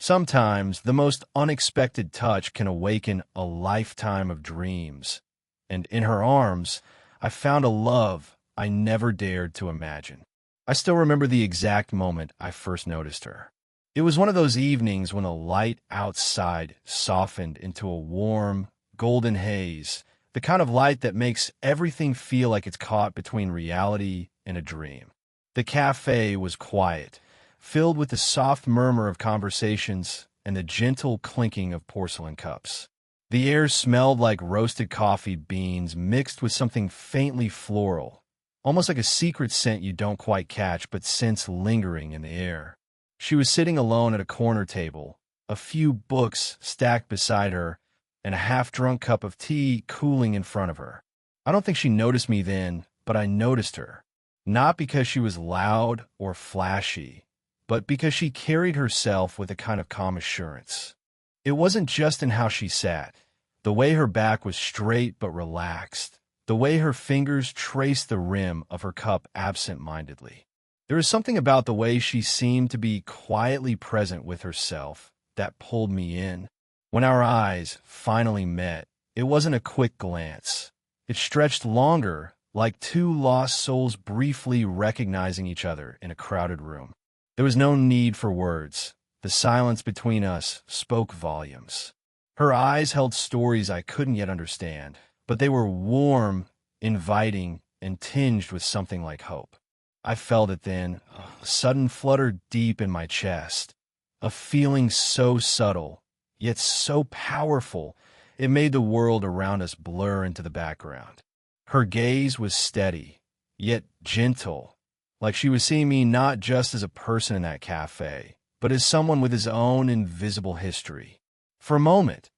Sometimes the most unexpected touch can awaken a lifetime of dreams, and in her arms, I found a love I never dared to imagine. I still remember the exact moment I first noticed her. It was one of those evenings when the light outside softened into a warm, golden haze, the kind of light that makes everything feel like it's caught between reality and a dream. The cafe was quiet, filled with the soft murmur of conversations and the gentle clinking of porcelain cups. The air smelled like roasted coffee beans mixed with something faintly floral, almost like a secret scent you don't quite catch but sense lingering in the air. She was sitting alone at a corner table, a few books stacked beside her, and a half-drunk cup of tea cooling in front of her. I don't think she noticed me then, but I noticed her. Not because she was loud or flashy, but because she carried herself with a kind of calm assurance. It wasn't just in how she sat, the way her back was straight but relaxed, the way her fingers traced the rim of her cup absent-mindedly. There was something about the way she seemed to be quietly present with herself that pulled me in. When our eyes finally met, it wasn't a quick glance. It stretched longer, like two lost souls briefly recognizing each other in a crowded room. There was no need for words. The silence between us spoke volumes. Her eyes held stories I couldn't yet understand, but they were warm, inviting, and tinged with something like hope. I felt it then, a sudden flutter deep in my chest, a feeling so subtle, yet so powerful, it made the world around us blur into the background. Her gaze was steady, yet gentle, like she was seeing me not just as a person in that cafe, but as someone with his own invisible history. For a moment,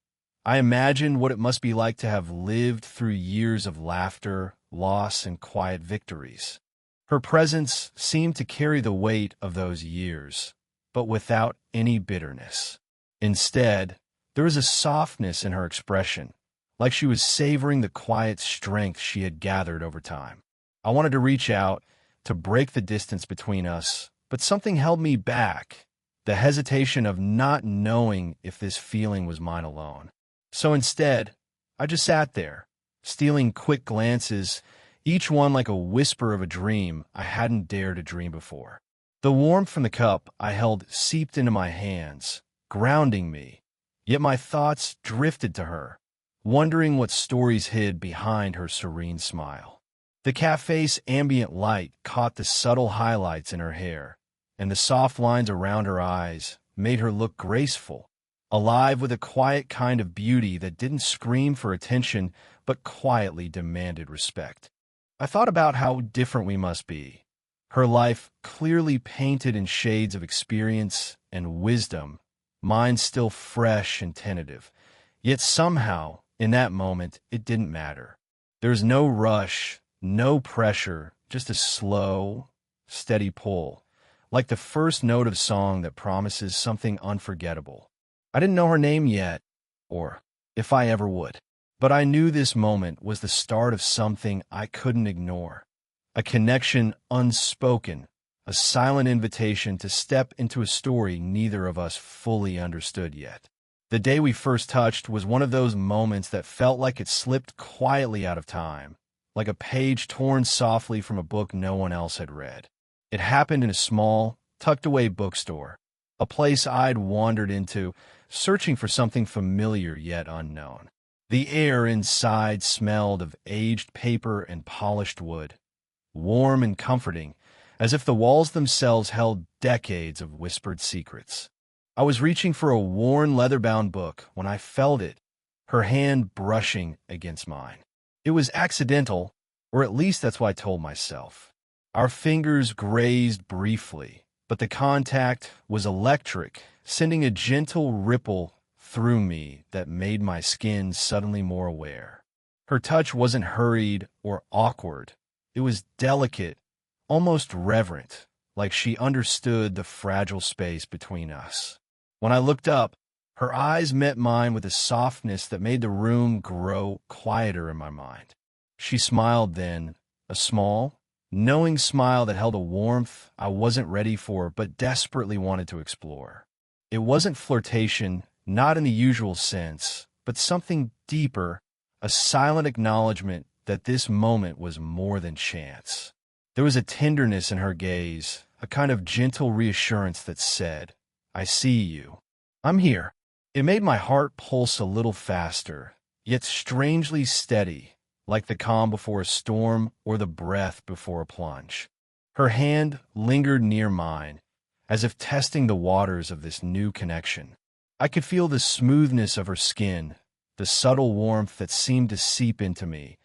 I imagined what it must be like to have lived through years of laughter, loss, and quiet victories. Her presence seemed to carry the weight of those years, but without any bitterness. Instead, there was a softness in her expression, like she was savoring the quiet strength she had gathered over time. I wanted to reach out, to break the distance between us, but something held me back, the hesitation of not knowing if this feeling was mine alone. So instead, I just sat there, stealing quick glances, each one like a whisper of a dream I hadn't dared to dream before. The warmth from the cup I held seeped into my hands, grounding me, yet my thoughts drifted to her, wondering what stories hid behind her serene smile. The cafe's ambient light caught the subtle highlights in her hair, and the soft lines around her eyes made her look graceful, alive with a quiet kind of beauty that didn't scream for attention but quietly demanded respect. I thought about how different we must be. Her life clearly painted in shades of experience and wisdom, mine still fresh and tentative. Yet somehow, in that moment, it didn't matter. There was no rush, no pressure, just a slow, steady pull, like the first note of song that promises something unforgettable. I didn't know her name yet, or if I ever would. But I knew this moment was the start of something I couldn't ignore. A connection unspoken, a silent invitation to step into a story neither of us fully understood yet. The day we first touched was one of those moments that felt like it slipped quietly out of time, like a page torn softly from a book no one else had read. It happened in a small, tucked-away bookstore, a place I'd wandered into, searching for something familiar yet unknown. The air inside smelled of aged paper and polished wood, warm and comforting, as if the walls themselves held decades of whispered secrets. I was reaching for a worn leather-bound book when I felt it, her hand brushing against mine. It was accidental, or at least that's what I told myself. Our fingers grazed briefly, but the contact was electric, sending a gentle ripple through me that made my skin suddenly more aware. Her touch wasn't hurried or awkward. It was delicate, almost reverent, like she understood the fragile space between us. When I looked up, her eyes met mine with a softness that made the room grow quieter in my mind. She smiled then, a small, knowing smile that held a warmth I wasn't ready for but desperately wanted to explore. It wasn't flirtation, not in the usual sense, but something deeper, a silent acknowledgement that this moment was more than chance. There was a tenderness in her gaze, a kind of gentle reassurance that said, "I see you. I'm here." It made my heart pulse a little faster, yet strangely steady, like the calm before a storm or the breath before a plunge. Her hand lingered near mine, as if testing the waters of this new connection. I could feel the smoothness of her skin, the subtle warmth that seemed to seep into me,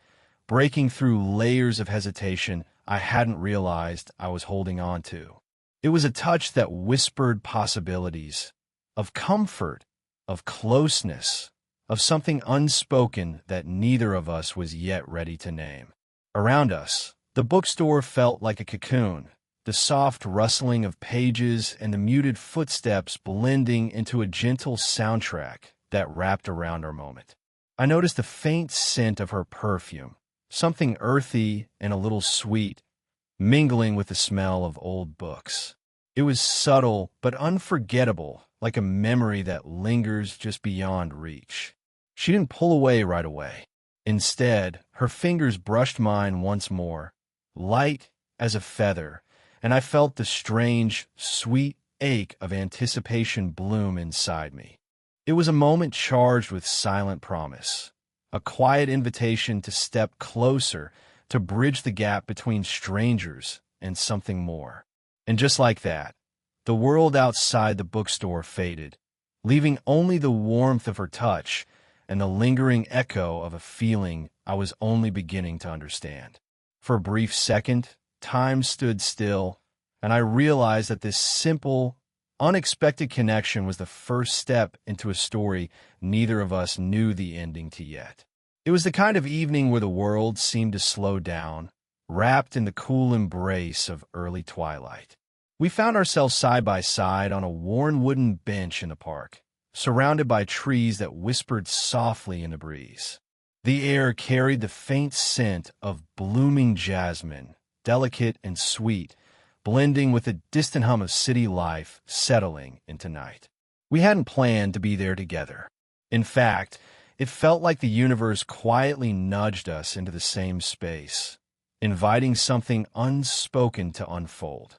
breaking through layers of hesitation I hadn't realized I was holding on to. It was a touch that whispered possibilities, of comfort, of closeness, of something unspoken that neither of us was yet ready to name. Around us, the bookstore felt like a cocoon, the soft rustling of pages and the muted footsteps blending into a gentle soundtrack that wrapped around our moment. I noticed the faint scent of her perfume, something earthy and a little sweet, mingling with the smell of old books. It was subtle but unforgettable, like a memory that lingers just beyond reach. She didn't pull away right away. Instead, her fingers brushed mine once more, light as a feather, and I felt the strange, sweet ache of anticipation bloom inside me. It was a moment charged with silent promise, a quiet invitation to step closer, to bridge the gap between strangers and something more. And just like that, the world outside the bookstore faded, leaving only the warmth of her touch and the lingering echo of a feeling I was only beginning to understand. For a brief second, time stood still, and I realized that this simple, unexpected connection was the first step into a story neither of us knew the ending to yet. It was the kind of evening where the world seemed to slow down, wrapped in the cool embrace of early twilight. We found ourselves side by side on a worn wooden bench in the park, surrounded by trees that whispered softly in the breeze. The air carried the faint scent of blooming jasmine, delicate and sweet, blending with the distant hum of city life settling into night. We hadn't planned to be there together. In fact, it felt like the universe quietly nudged us into the same space, inviting something unspoken to unfold.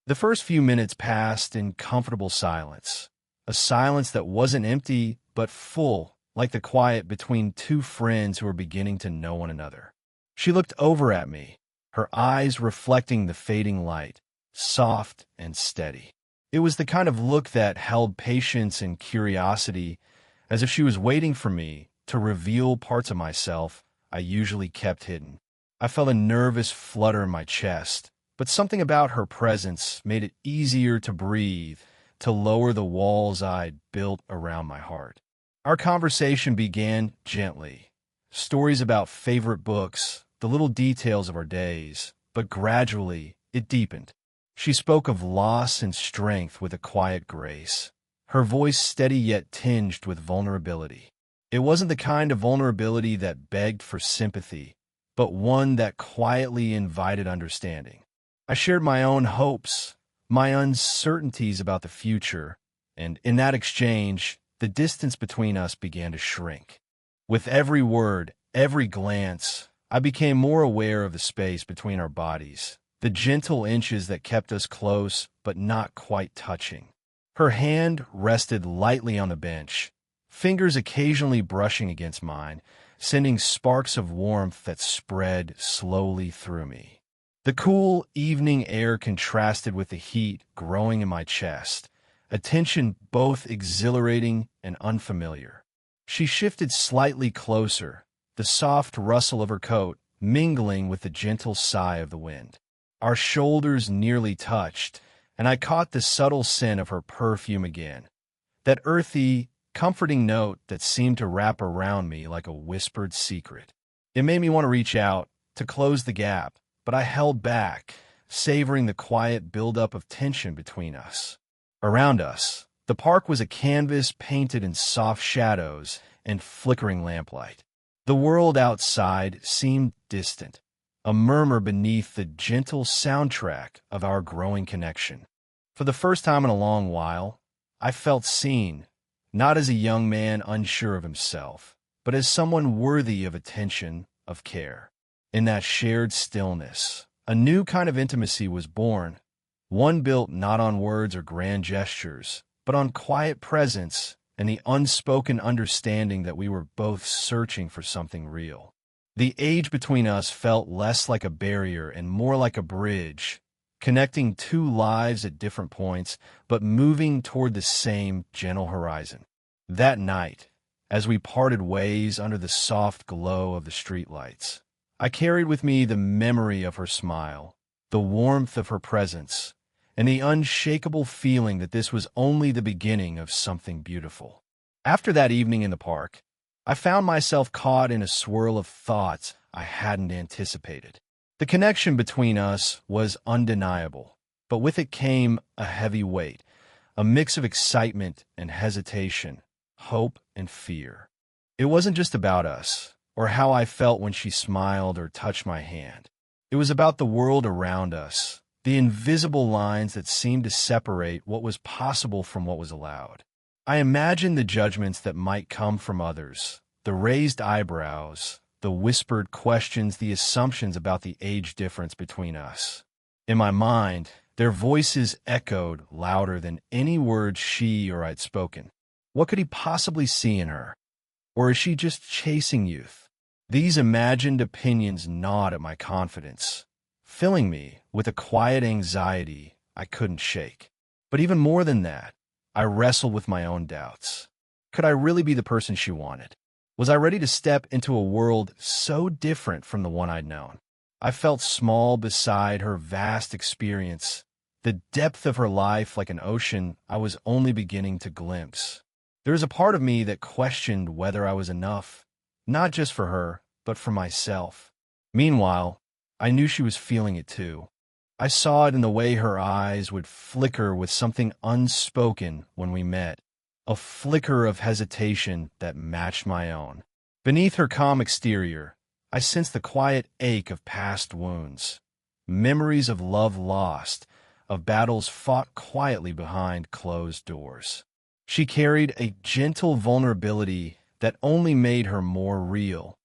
The first few minutes passed in comfortable silence, a silence that wasn't empty but full, like the quiet between two friends who were beginning to know one another. She looked over at me, her eyes reflecting the fading light, soft and steady. It was the kind of look that held patience and curiosity, as if she was waiting for me to reveal parts of myself I usually kept hidden. I felt a nervous flutter in my chest, but something about her presence made it easier to breathe, to lower the walls I'd built around my heart. Our conversation began gently. Stories about favorite books, the little details of our days, but gradually it deepened. She spoke of loss and strength with a quiet grace, her voice steady yet tinged with vulnerability. It wasn't the kind of vulnerability that begged for sympathy, but one that quietly invited understanding. I shared my own hopes, my uncertainties about the future, and in that exchange, the distance between us began to shrink. With every word, every glance, I became more aware of the space between our bodies, the gentle inches that kept us close but not quite touching. Her hand rested lightly on the bench, fingers occasionally brushing against mine, sending sparks of warmth that spread slowly through me. The cool evening air contrasted with the heat growing in my chest, a tension both exhilarating and unfamiliar. She shifted slightly closer, the soft rustle of her coat mingling with the gentle sigh of the wind. Our shoulders nearly touched, and I caught the subtle scent of her perfume again, that earthy, comforting note that seemed to wrap around me like a whispered secret. It made me want to reach out, to close the gap, but I held back, savoring the quiet buildup of tension between us. Around us, the park was a canvas painted in soft shadows and flickering lamplight. The world outside seemed distant, a murmur beneath the gentle soundtrack of our growing connection. For the first time in a long while, I felt seen, not as a young man unsure of himself, but as someone worthy of attention, of care. In that shared stillness, a new kind of intimacy was born, one built not on words or grand gestures, but on quiet presence and the unspoken understanding that we were both searching for something real. The age between us felt less like a barrier and more like a bridge, connecting two lives at different points, but moving toward the same gentle horizon. That night, as we parted ways under the soft glow of the streetlights, I carried with me the memory of her smile, the warmth of her presence, and the unshakable feeling that this was only the beginning of something beautiful. After that evening in the park, I found myself caught in a swirl of thoughts I hadn't anticipated. The connection between us was undeniable, but with it came a heavy weight, a mix of excitement and hesitation, hope and fear. It wasn't just about us, or how I felt when she smiled or touched my hand. It was about the world around us, the invisible lines that seemed to separate what was possible from what was allowed. I imagined the judgments that might come from others, the raised eyebrows, the whispered questions, the assumptions about the age difference between us. In my mind, their voices echoed louder than any words she or I'd spoken. What could he possibly see in her? Or is she just chasing youth? These imagined opinions gnawed at my confidence, filling me with a quiet anxiety I couldn't shake. But even more than that, I wrestled with my own doubts. Could I really be the person she wanted? Was I ready to step into a world so different from the one I'd known? I felt small beside her vast experience, the depth of her life like an ocean I was only beginning to glimpse. There was a part of me that questioned whether I was enough, not just for her, but for myself. Meanwhile, I knew she was feeling it too. I saw it in the way her eyes would flicker with something unspoken when we met, a flicker of hesitation that matched my own. Beneath her calm exterior, I sensed the quiet ache of past wounds, memories of love lost, of battles fought quietly behind closed doors. She carried a gentle vulnerability that only made her more real,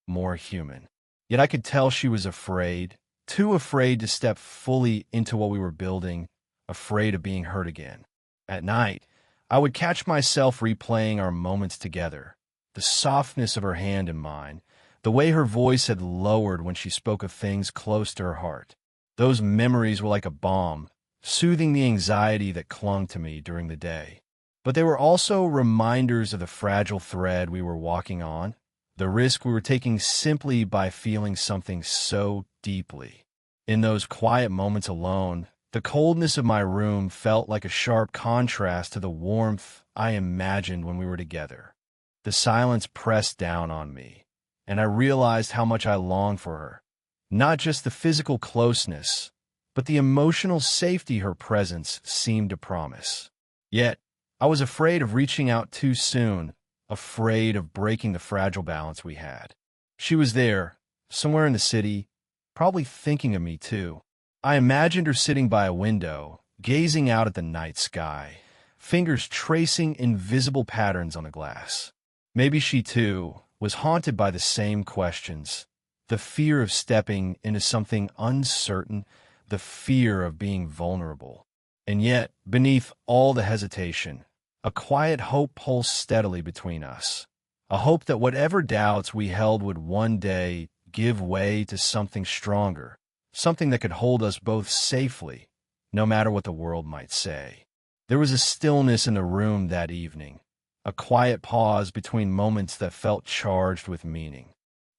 more human. Yet I could tell she was afraid, too afraid to step fully into what we were building, afraid of being hurt again. At night, I would catch myself replaying our moments together, the softness of her hand in mine, the way her voice had lowered when she spoke of things close to her heart. Those memories were like a balm, soothing the anxiety that clung to me during the day. But they were also reminders of the fragile thread we were walking on, the risk we were taking simply by feeling something so deeply. In those quiet moments alone, the coldness of my room felt like a sharp contrast to the warmth I imagined when we were together. The silence pressed down on me, and I realized how much I longed for her. Not just the physical closeness, but the emotional safety her presence seemed to promise. Yet, I was afraid of reaching out too soon, afraid of breaking the fragile balance we had. She was there, somewhere in the city, probably thinking of me too. I imagined her sitting by a window, gazing out at the night sky, fingers tracing invisible patterns on the glass. Maybe she too was haunted by the same questions, the fear of stepping into something uncertain, the fear of being vulnerable. And yet, beneath all the hesitation, a quiet hope pulsed steadily between us, a hope that whatever doubts we held would one day give way to something stronger, something that could hold us both safely, no matter what the world might say. There was a stillness in the room that evening, a quiet pause between moments that felt charged with meaning.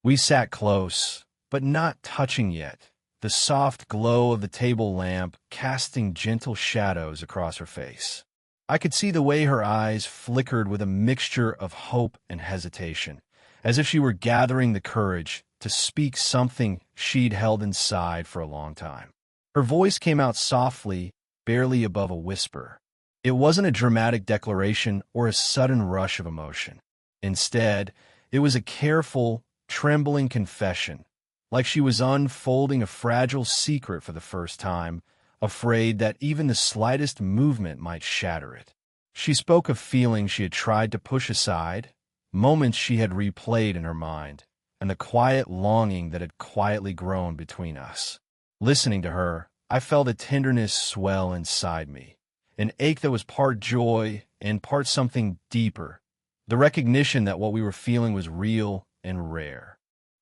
We sat close, but not touching yet, the soft glow of the table lamp casting gentle shadows across her face. I could see the way her eyes flickered with a mixture of hope and hesitation, as if she were gathering the courage to speak something she'd held inside for a long time. Her voice came out softly, barely above a whisper. It wasn't a dramatic declaration or a sudden rush of emotion. Instead, it was a careful, trembling confession, like she was unfolding a fragile secret for the first time, afraid that even the slightest movement might shatter it. She spoke of feelings she had tried to push aside, moments she had replayed in her mind, and the quiet longing that had quietly grown between us. Listening to her, I felt a tenderness swell inside me, an ache that was part joy and part something deeper, the recognition that what we were feeling was real and rare.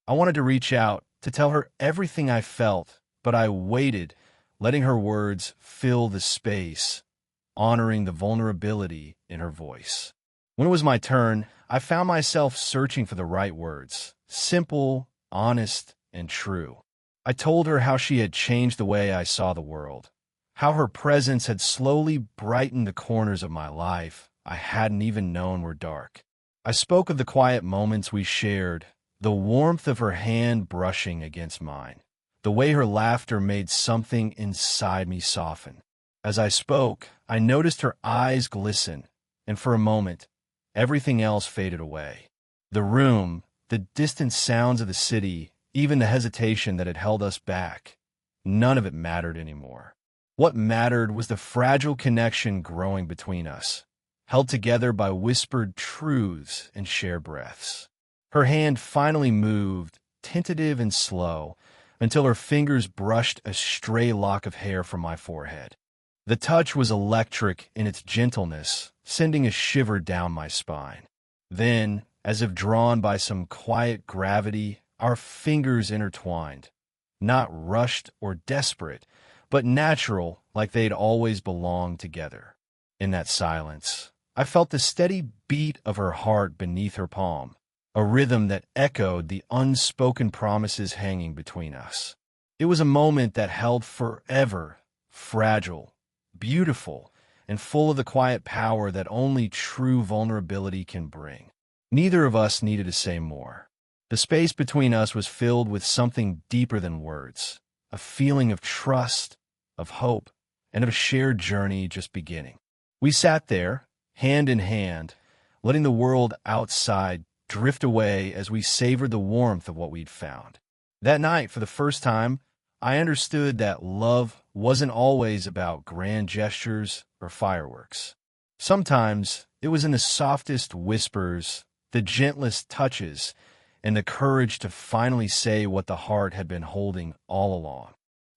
I wanted to reach out, to tell her everything I felt, but I waited, letting her words fill the space, honoring the vulnerability in her voice. When it was my turn, I found myself searching for the right words, simple, honest, and true. I told her how she had changed the way I saw the world, how her presence had slowly brightened the corners of my life I hadn't even known were dark. I spoke of the quiet moments we shared, the warmth of her hand brushing against mine, the way her laughter made something inside me soften. As I spoke, I noticed her eyes glisten, and for a moment, everything else faded away. The room, the distant sounds of the city, even the hesitation that had held us back, none of it mattered anymore. What mattered was the fragile connection growing between us, held together by whispered truths and shared breaths. Her hand finally moved, tentative and slow, until her fingers brushed a stray lock of hair from my forehead. The touch was electric in its gentleness, sending a shiver down my spine. Then, as if drawn by some quiet gravity, our fingers intertwined, not rushed or desperate, but natural, like they'd always belonged together. In that silence, I felt the steady beat of her heart beneath her palm, a rhythm that echoed the unspoken promises hanging between us. It was a moment that held forever, fragile, beautiful, and full of the quiet power that only true vulnerability can bring. Neither of us needed to say more. The space between us was filled with something deeper than words, a feeling of trust, of hope, and of a shared journey just beginning. We sat there, hand in hand, letting the world outside drift away as we savored the warmth of what we'd found. That night, for the first time, I understood that love wasn't always about grand gestures or fireworks. Sometimes it was in the softest whispers, the gentlest touches, and the courage to finally say what the heart had been holding all along.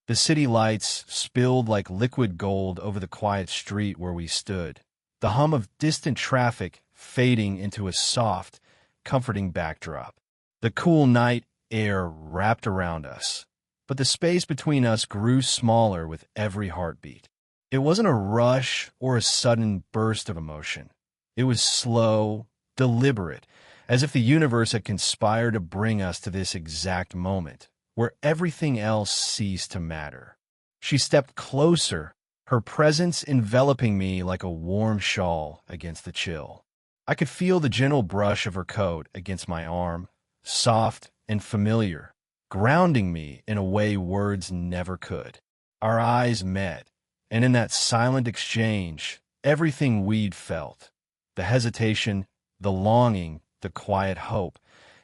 The city lights spilled like liquid gold over the quiet street where we stood, the hum of distant traffic fading into a soft, comforting backdrop. The cool night air wrapped around us, but the space between us grew smaller with every heartbeat. It wasn't a rush or a sudden burst of emotion. It was slow, deliberate, as if the universe had conspired to bring us to this exact moment, where everything else ceased to matter. She stepped closer, her presence enveloping me like a warm shawl against the chill. I could feel the gentle brush of her coat against my arm, soft and familiar, grounding me in a way words never could. Our eyes met, and in that silent exchange, everything we'd felt, the hesitation, the longing, the quiet hope,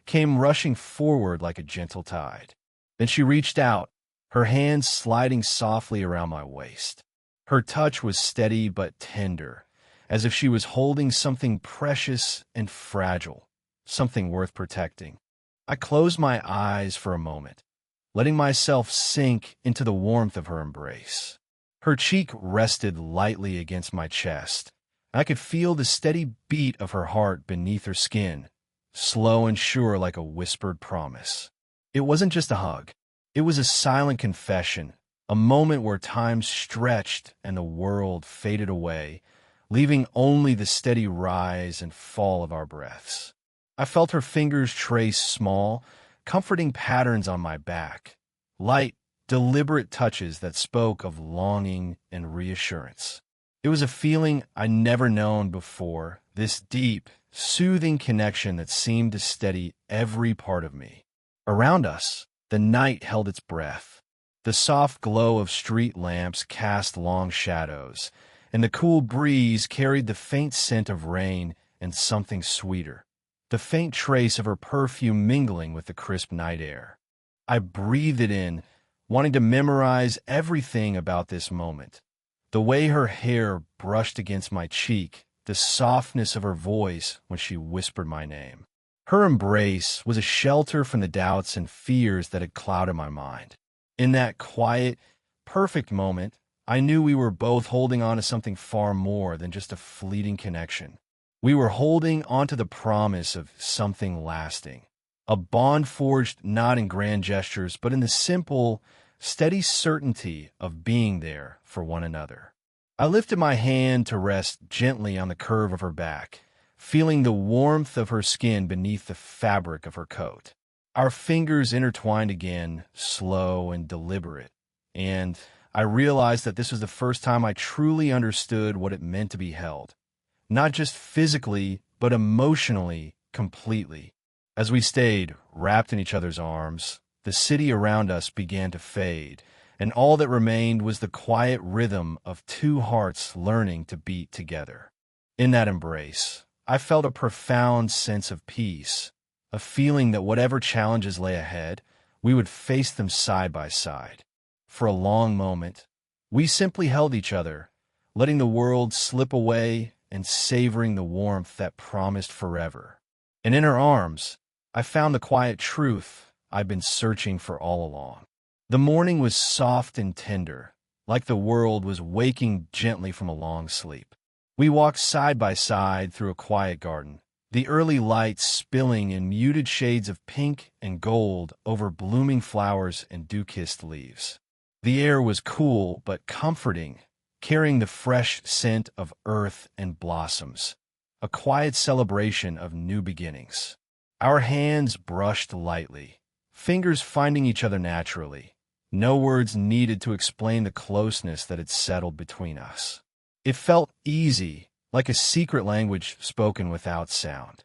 came rushing forward like a gentle tide. Then she reached out, her hands sliding softly around my waist. Her touch was steady but tender, as if she was holding something precious and fragile, something worth protecting. I closed my eyes for a moment, letting myself sink into the warmth of her embrace. Her cheek rested lightly against my chest. I could feel the steady beat of her heart beneath her skin, slow and sure like a whispered promise. It wasn't just a hug. It was a silent confession, a moment where time stretched and the world faded away, leaving only the steady rise and fall of our breaths. I felt her fingers trace small, comforting patterns on my back, light, deliberate touches that spoke of longing and reassurance. It was a feeling I'd never known before, this deep, soothing connection that seemed to steady every part of me. Around us, the night held its breath. The soft glow of street lamps cast long shadows, and the cool breeze carried the faint scent of rain and something sweeter, the faint trace of her perfume mingling with the crisp night air. I breathed it in, wanting to memorize everything about this moment. The way her hair brushed against my cheek, the softness of her voice when she whispered my name. Her embrace was a shelter from the doubts and fears that had clouded my mind. In that quiet, perfect moment, I knew we were both holding on to something far more than just a fleeting connection. We were holding onto the promise of something lasting, a bond forged not in grand gestures, but in the simple, steady certainty of being there for one another. I lifted my hand to rest gently on the curve of her back, feeling the warmth of her skin beneath the fabric of her coat. Our fingers intertwined again, slow and deliberate, and I realized that this was the first time I truly understood what it meant to be held, not just physically, but emotionally, completely. As we stayed wrapped in each other's arms, the city around us began to fade, and all that remained was the quiet rhythm of two hearts learning to beat together. In that embrace, I felt a profound sense of peace, a feeling that whatever challenges lay ahead, we would face them side by side. For a long moment, we simply held each other, letting the world slip away and savoring the warmth that promised forever. And in her arms, I found the quiet truth I've been searching for all along. The morning was soft and tender, like the world was waking gently from a long sleep. We walked side by side through a quiet garden, the early light spilling in muted shades of pink and gold over blooming flowers and dew-kissed leaves. The air was cool but comforting, carrying the fresh scent of earth and blossoms, a quiet celebration of new beginnings. Our hands brushed lightly, fingers finding each other naturally. No words needed to explain the closeness that had settled between us. It felt easy, like a secret language spoken without sound.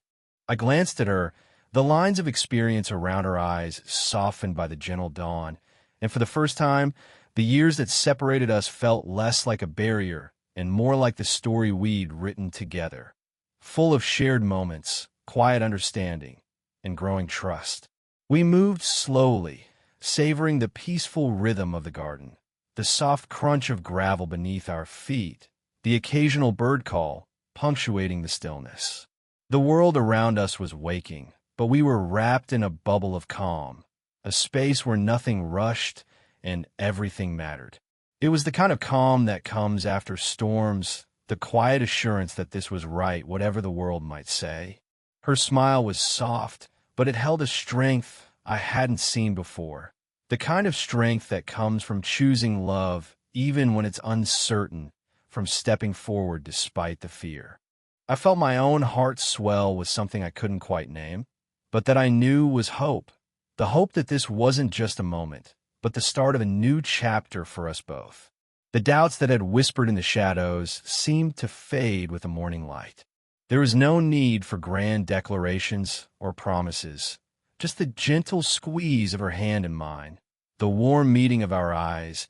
I glanced at her, the lines of experience around her eyes softened by the gentle dawn, and for the first time, the years that separated us felt less like a barrier and more like the story we'd written together, full of shared moments, quiet understanding, and growing trust. We moved slowly, savoring the peaceful rhythm of the garden, the soft crunch of gravel beneath our feet, the occasional bird call punctuating the stillness. The world around us was waking, but we were wrapped in a bubble of calm, a space where nothing rushed and everything mattered. It was the kind of calm that comes after storms, the quiet assurance that this was right, whatever the world might say. Her smile was soft, but it held a strength I hadn't seen before, the kind of strength that comes from choosing love even when it's uncertain, from stepping forward despite the fear. I felt my own heart swell with something I couldn't quite name, but that I knew was hope, the hope that this wasn't just a moment, but the start of a new chapter for us both. The doubts that had whispered in the shadows seemed to fade with the morning light. There was no need for grand declarations or promises, just the gentle squeeze of her hand in mine, the warm meeting of our eyes,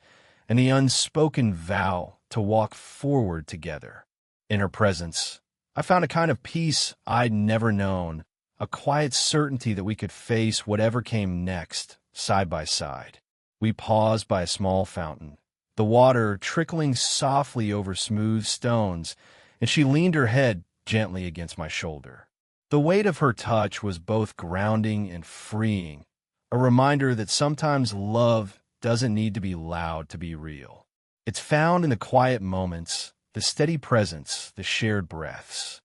and the unspoken vow to walk forward together. In her presence, I found a kind of peace I'd never known, a quiet certainty that we could face whatever came next, side by side. We paused by a small fountain, the water trickling softly over smooth stones, and she leaned her head gently against my shoulder. The weight of her touch was both grounding and freeing, a reminder that sometimes love doesn't need to be loud to be real. It's found in the quiet moments, the steady presence, the shared breaths.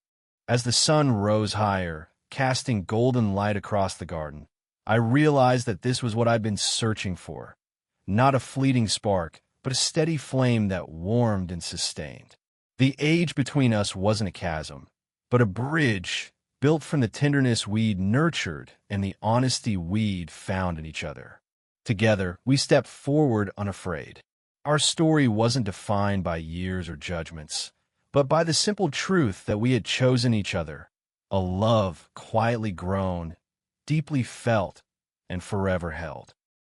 As the sun rose higher, casting golden light across the garden, I realized that this was what I'd been searching for. Not a fleeting spark, but a steady flame that warmed and sustained. The age between us wasn't a chasm, but a bridge built from the tenderness we'd nurtured and the honesty we'd found in each other. Together, we stepped forward unafraid. Our story wasn't defined by years or judgments, but by the simple truth that we had chosen each other, a love quietly grown, deeply felt, and forever held.